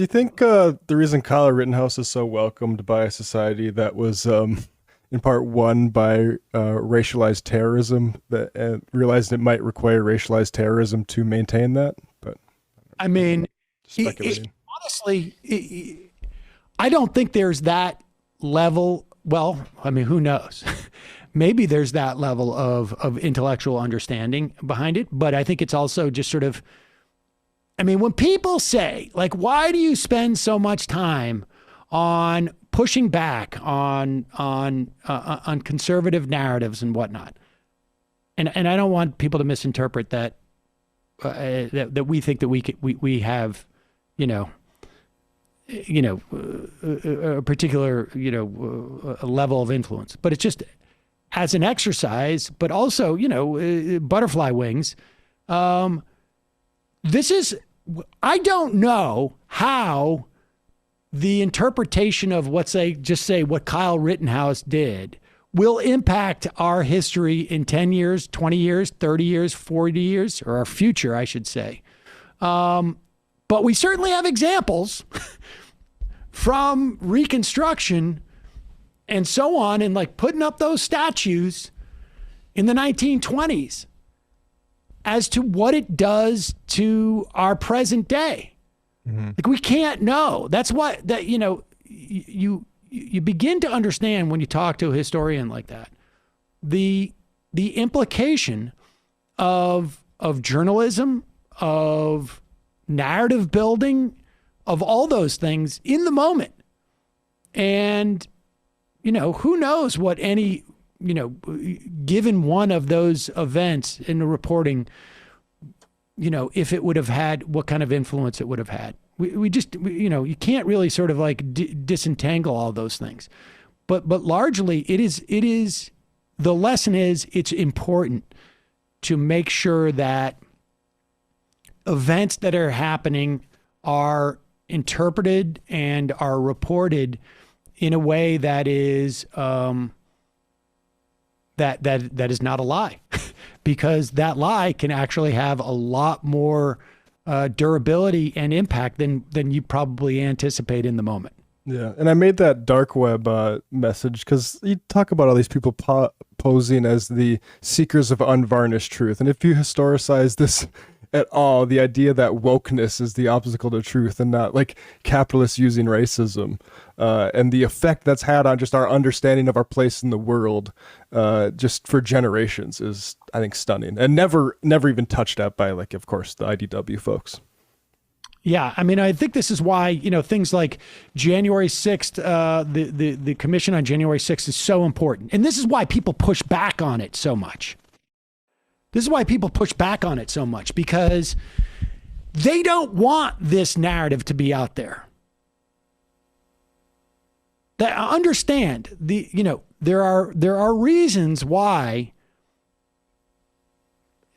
Do you think the reason Kyle Rittenhouse is so welcomed by a society that was in part won by racialized terrorism that realized it might require racialized terrorism to maintain that? But I mean, speculating. honestly, I don't think there's that level. Well, I mean, who knows? Maybe there's that level of intellectual understanding behind it, but I think it's also just sort of, I mean, when people say, like, why do you spend so much time on pushing back on conservative narratives and whatnot? And I don't want people to misinterpret that that we think that we have, you know, a particular, a level of influence, but it's just as an exercise, but also, butterfly wings. This is, I don't know how the interpretation of what Kyle Rittenhouse did will impact our history in 10 years, 20 years, 30 years, 40 years, or our future, I should say. But we certainly have examples from Reconstruction and so on, and like putting up those statues in the 1920s as to what it does to our present day. Mm-hmm. Like, we can't know. That's why you begin to understand when you talk to a historian like that, the implication of journalism, of narrative building, of all those things in the moment. And, who knows what any, given one of those events in the reporting, if it would have had, what kind of influence it would have had. You can't really sort of like disentangle all those things. But largely it is, the lesson is it's important to make sure that events that are happening are interpreted and are reported in a way that is that is not a lie, because that lie can actually have a lot more durability and impact than you probably anticipate in the moment. Yeah, and I made that dark web message because you talk about all these people posing as the seekers of unvarnished truth, and if you historicize this at all, the idea that wokeness is the obstacle to truth and not like capitalists using racism, and the effect that's had on just our understanding of our place in the world, just for generations, is, I think, stunning and never even touched at by, like, of course, the IDW folks. Yeah, I mean, I think this is why, things like January 6th, the commission on January 6th is so important. And this is why people push back on it so much. Because they don't want this narrative to be out there. They understand there are reasons why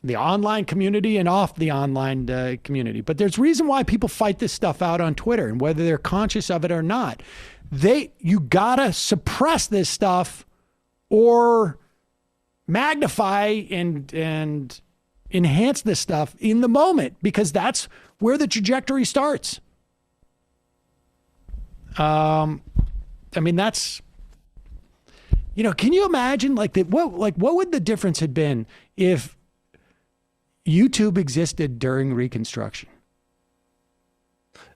the online community and off the online community, but there's reason why people fight this stuff out on Twitter, and whether they're conscious of it or not, you gotta suppress this stuff or magnify and enhance this stuff in the moment, because that's where the trajectory starts. I mean, that's, can you imagine what would the difference have been if YouTube existed during Reconstruction?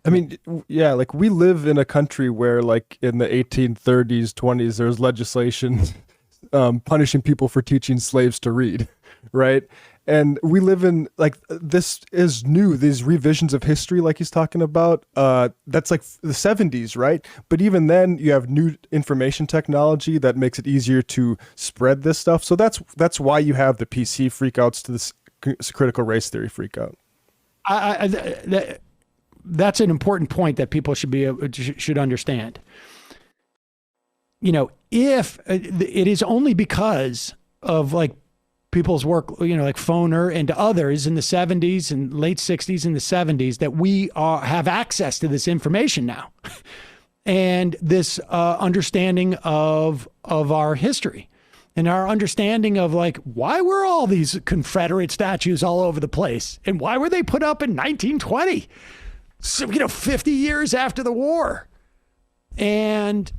I mean, yeah, like, we live in a country where, like, in the 1830s, 20s, there's legislation punishing people for teaching slaves to read, right? And we live in, like, this is new, these revisions of history, like he's talking about, that's like the 70s, right? But even then, you have new information technology that makes it easier to spread this stuff. So that's why you have the PC freakouts to this critical race theory freakout. That's an important point that people should understand. If it is only because of, like, people's work, like Foner and others in the 70s and late 60s and the 70s, that we have access to this information now and this understanding of our history and our understanding of, like, why were all these Confederate statues all over the place and why were they put up in 1920? So, 50 years after the war. And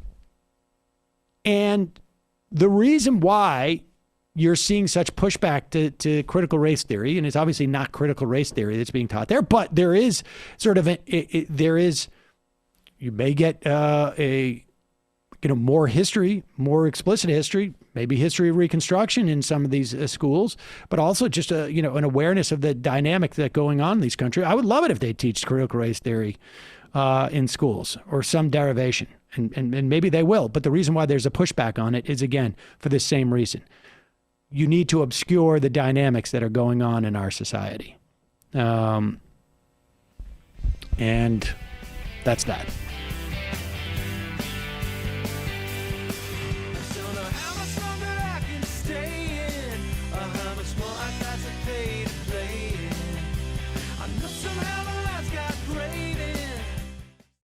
the reason why you're seeing such pushback to critical race theory, and it's obviously not critical race theory that's being taught there, but there is sort of you may get more history, more explicit history, maybe history of Reconstruction in some of these schools, but also just an awareness of the dynamic that's going on in these countries. I would love it if they teach critical race theory in schools or some derivation, and maybe they will. But the reason why there's a pushback on it is, again, for the same reason. You need to obscure the dynamics that are going on in our society. And that's that.